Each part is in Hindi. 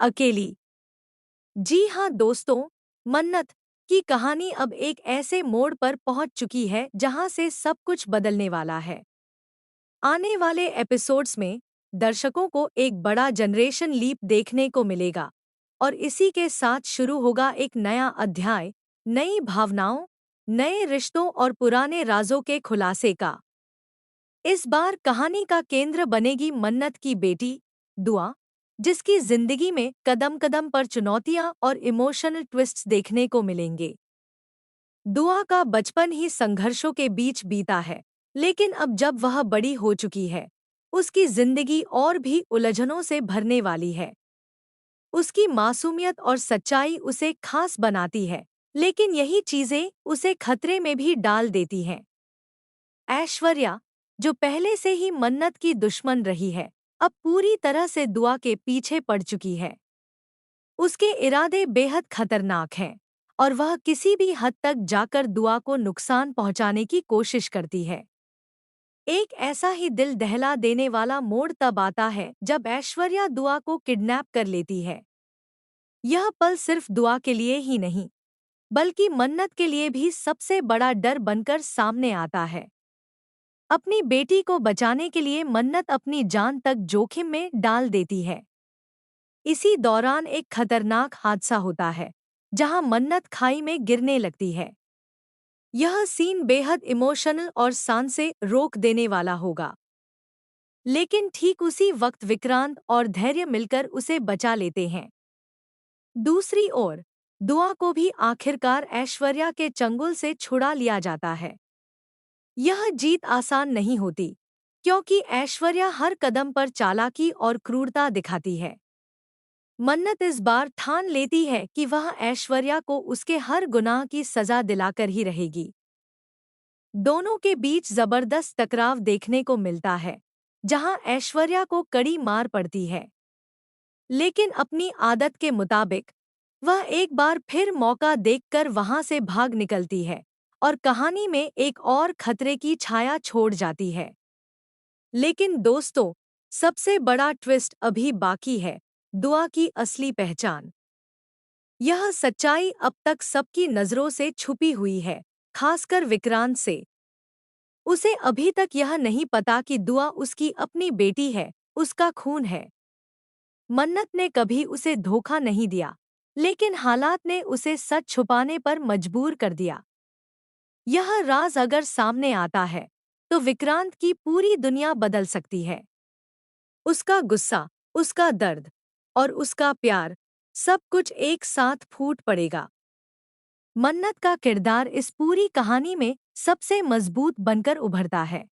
अकेली। जी हाँ दोस्तों, मन्नत की कहानी अब एक ऐसे मोड़ पर पहुंच चुकी है जहां से सब कुछ बदलने वाला है। आने वाले एपिसोड्स में दर्शकों को एक बड़ा जनरेशन लीप देखने को मिलेगा और इसी के साथ शुरू होगा एक नया अध्याय, नई भावनाओं, नए रिश्तों और पुराने राजों के खुलासे का। इस बार कहानी का केंद्र बनेगी मन्नत की बेटी दुआ, जिसकी जिंदगी में कदम कदम पर चुनौतियां और इमोशनल ट्विस्ट्स देखने को मिलेंगे। दुआ का बचपन ही संघर्षों के बीच बीता है, लेकिन अब जब वह बड़ी हो चुकी है, उसकी जिंदगी और भी उलझनों से भरने वाली है। उसकी मासूमियत और सच्चाई उसे खास बनाती है, लेकिन यही चीजें उसे खतरे में भी डाल देती हैं। ऐश्वर्या, जो पहले से ही मन्नत की दुश्मन रही है, अब पूरी तरह से दुआ के पीछे पड़ चुकी है। उसके इरादे बेहद खतरनाक हैं और वह किसी भी हद तक जाकर दुआ को नुकसान पहुंचाने की कोशिश करती है। एक ऐसा ही दिल दहला देने वाला मोड़ तब आता है जब ऐश्वर्या दुआ को किडनैप कर लेती है। यह पल सिर्फ दुआ के लिए ही नहीं, बल्कि मन्नत के लिए भी सबसे बड़ा डर बनकर सामने आता है। अपनी बेटी को बचाने के लिए मन्नत अपनी जान तक जोखिम में डाल देती है। इसी दौरान एक खतरनाक हादसा होता है, जहां मन्नत खाई में गिरने लगती है। यह सीन बेहद इमोशनल और सांसें रोक देने वाला होगा। लेकिन ठीक उसी वक्त विक्रांत और धैर्य मिलकर उसे बचा लेते हैं। दूसरी ओर दुआ को भी आखिरकार ऐश्वर्या के चंगुल से छुड़ा लिया जाता है। यह जीत आसान नहीं होती, क्योंकि ऐश्वर्या हर कदम पर चालाकी और क्रूरता दिखाती है। मन्नत इस बार ठान लेती है कि वह ऐश्वर्या को उसके हर गुनाह की सजा दिलाकर ही रहेगी। दोनों के बीच जबरदस्त टकराव देखने को मिलता है, जहां ऐश्वर्या को कड़ी मार पड़ती है। लेकिन अपनी आदत के मुताबिक वह एक बार फिर मौका देखकर वहां से भाग निकलती है और कहानी में एक और खतरे की छाया छोड़ जाती है। लेकिन दोस्तों, सबसे बड़ा ट्विस्ट अभी बाकी है, दुआ की असली पहचान। यह सच्चाई अब तक सबकी नज़रों से छुपी हुई है, खासकर विक्रांत से। उसे अभी तक यह नहीं पता कि दुआ उसकी अपनी बेटी है, उसका खून है। मन्नत ने कभी उसे धोखा नहीं दिया, लेकिन हालात ने उसे सच छुपाने पर मजबूर कर दिया। यह राज अगर सामने आता है, तो विक्रांत की पूरी दुनिया बदल सकती है। उसका गुस्सा, उसका दर्द और उसका प्यार, सब कुछ एक साथ फूट पड़ेगा। मन्नत का किरदार इस पूरी कहानी में सबसे मजबूत बनकर उभरता है।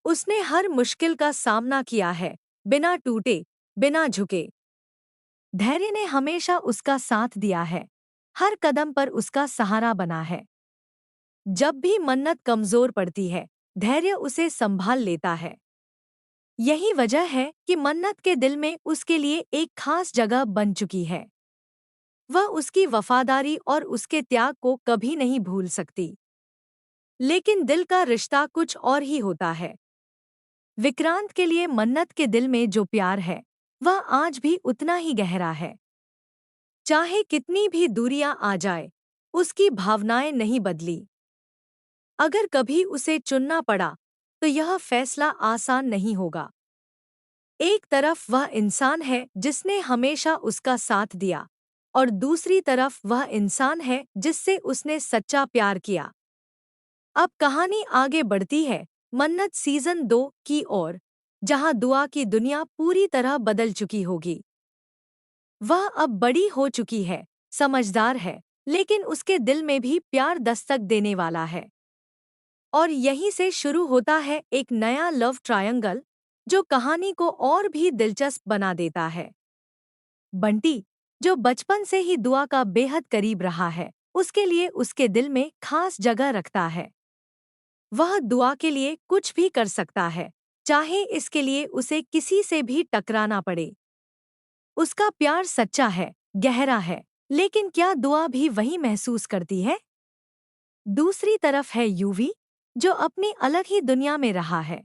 उसने हर मुश्किल का सामना किया है, बिना टूटे, बिना झुके। धैर्य ने हमेशा उसका साथ दिया है, हर कदम पर उसका सहारा बना है। जब भी मन्नत कमजोर पड़ती है, धैर्य उसे संभाल लेता है। यही वजह है कि मन्नत के दिल में उसके लिए एक खास जगह बन चुकी है। वह उसकी वफादारी और उसके त्याग को कभी नहीं भूल सकती। लेकिन दिल का रिश्ता कुछ और ही होता है। विक्रांत के लिए मन्नत के दिल में जो प्यार है, वह आज भी उतना ही गहरा है। चाहे कितनी भी दूरियां आ जाए, उसकी भावनाएं नहीं बदली। अगर कभी उसे चुनना पड़ा, तो यह फैसला आसान नहीं होगा। एक तरफ वह इंसान है जिसने हमेशा उसका साथ दिया, और दूसरी तरफ वह इंसान है जिससे उसने सच्चा प्यार किया। अब कहानी आगे बढ़ती है मन्नत सीजन 2 की ओर, जहां दुआ की दुनिया पूरी तरह बदल चुकी होगी। वह अब बड़ी हो चुकी है, समझदार है, लेकिन उसके दिल में भी प्यार दस्तक देने वाला है। और यहीं से शुरू होता है एक नया लव ट्रायंगल, जो कहानी को और भी दिलचस्प बना देता है। बंटी, जो बचपन से ही दुआ का बेहद करीब रहा है, उसके लिए उसके दिल में खास जगह रखता है। वह दुआ के लिए कुछ भी कर सकता है, चाहे इसके लिए उसे किसी से भी टकराना पड़े। उसका प्यार सच्चा है, गहरा है, लेकिन क्या दुआ भी वही महसूस करती है? दूसरी तरफ है यूवी, जो अपनी अलग ही दुनिया में रहा है।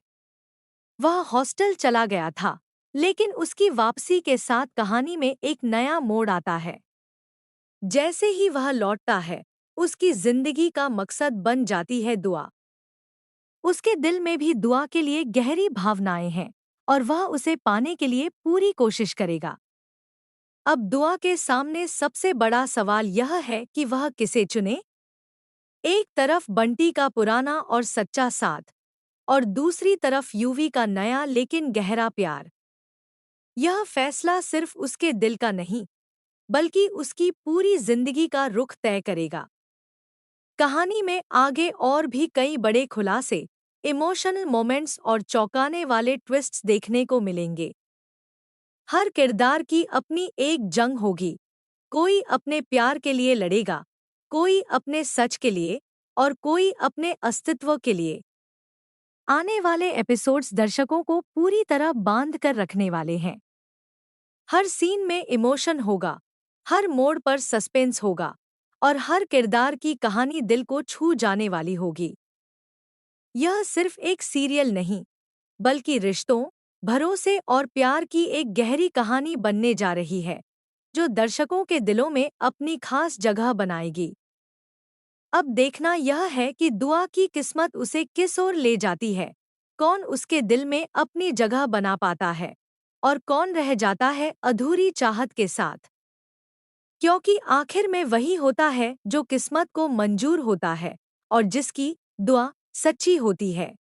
वह हॉस्टल चला गया था, लेकिन उसकी वापसी के साथ कहानी में एक नया मोड़ आता है। जैसे ही वह लौटता है, उसकी जिंदगी का मकसद बन जाती है दुआ। उसके दिल में भी दुआ के लिए गहरी भावनाएं हैं और वह उसे पाने के लिए पूरी कोशिश करेगा। अब दुआ के सामने सबसे बड़ा सवाल यह है कि वह किसे चुने। एक तरफ बंटी का पुराना और सच्चा साथ और दूसरी तरफ यूवी का नया लेकिन गहरा प्यार। यह फैसला सिर्फ उसके दिल का नहीं, बल्कि उसकी पूरी जिंदगी का रुख तय करेगा। कहानी में आगे और भी कई बड़े खुलासे, इमोशनल मोमेंट्स और चौंकाने वाले ट्विस्ट्स देखने को मिलेंगे। हर किरदार की अपनी एक जंग होगी। कोई अपने प्यार के लिए लड़ेगा, कोई अपने सच के लिए और कोई अपने अस्तित्व के लिए। आने वाले एपिसोड्स दर्शकों को पूरी तरह बांध कर रखने वाले हैं। हर सीन में इमोशन होगा, हर मोड़ पर सस्पेंस होगा और हर किरदार की कहानी दिल को छू जाने वाली होगी। यह सिर्फ एक सीरियल नहीं, बल्कि रिश्तों, भरोसे और प्यार की एक गहरी कहानी बनने जा रही है, जो दर्शकों के दिलों में अपनी खास जगह बनाएगी। अब देखना यह है कि दुआ की किस्मत उसे किस ओर ले जाती है, कौन उसके दिल में अपनी जगह बना पाता है और कौन रह जाता है अधूरी चाहत के साथ। क्योंकि आखिर में वही होता है जो किस्मत को मंजूर होता है और जिसकी दुआ सच्ची होती है।